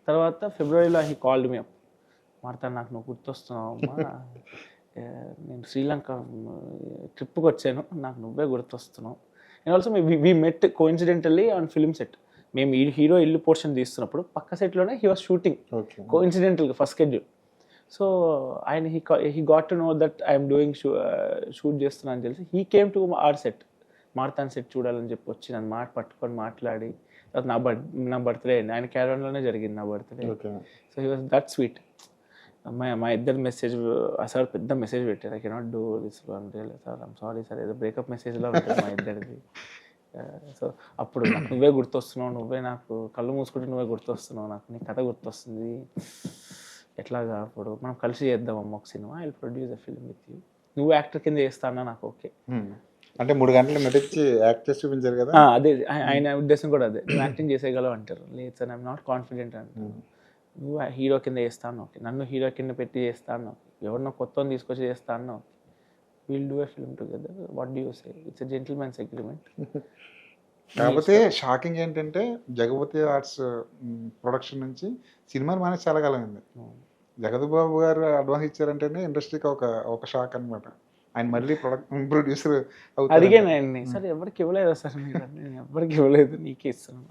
తర్వాత ఫిబ్రవరిలో he called me up, Martha నాకు నువ్వు గుర్తొస్తున్నావు అమ్మా, నేను శ్రీలంక ట్రిప్కి వచ్చాను, నాకు నువ్వే గుర్తొస్తున్నావు. And also we met coincidentally on film set. మేము ఈ హీరో ఇల్లు పోర్షన్ తీస్తున్నప్పుడు పక్క సెట్లోనే హీ వాస్ షూటింగ్ కోఇన్సిడెంటల్గా ఫస్ట్ షెడ్యూల్. సో ఆయన he got to know that I'm doing shoot చేస్తున్నా అని తెలిసి he came to our set, మార్తాన్ సెట్ చూడాలని చెప్పి వచ్చి నన్ను పట్టుకొని మాట్లాడి, తర్వాత నా బర్త్డే అయింది, ఆయన క్యారవాన్లోనే జరిగింది నా birthday. So he was that sweet. మా ఇద్దరు మెసేజ్, సార్ పెద్ద మెసేజ్ పెట్టారు, I cannot do this one real sir, I'm sorry sir, ఏదో బ్రేకప్ మెసేజ్లో ఉంటుంది మా ఇద్దరిది. సో అప్పుడు నాకు నువ్వే గుర్తొస్తున్నావు, నువ్వే నాకు కళ్ళు మూసుకుంటే నువ్వే గుర్తొస్తున్నావు, నాకు నీ కథ గుర్తొస్తుంది, ఎట్లాగా అప్పుడు మనం కలిసి చేద్దాం అమ్మ ఒక cinema, I will produce a film with you, నువ్వు యాక్టర్ కింద చేస్తానా నాకు ఓకే. అంటే 3 గంటలు నటించి యాక్ట్ చేసి చూపించారు కదా. అదే ఆయన ఉద్దేశం కూడా అదే, నువ్వు యాక్టింగ్ చేసేయగలవు అంటారు. లేదు సార్ ఐఎమ్ నాట్ కాన్ఫిడెంట్ అంటారు. నువ్వు హీరో కింద చేస్తాను ఓకే, నన్ను హీరో కింద పెట్టి చేస్తాను, ఎవరినో కొత్త తీసుకొచ్చి చేస్తాను, will do a film together, what do you say, it's a gentlemen's agreement. కాకపోతే షాకింగ్ ఏంటంటే జగపతి ఆర్ట్స్ ప్రొడక్షన్ నుంచి సినిమాలు మానేసి చాలా కాలం అయింది. జగత్ బాబు గారు అడ్వాన్స్ ఇచ్చారంటేనే ఇండస్ట్రీకి ఒక షాక్ అనమాట. ఆయన మళ్ళీ ప్రొడ్యూసర్ అడిగాను ఆయన్ని, సార్ ఎవరికి ఇవ్వలేదా సార్ మీరు, నేను ఎవరికి ఇవ్వలేదు, నీకే ఇస్తున్నాను.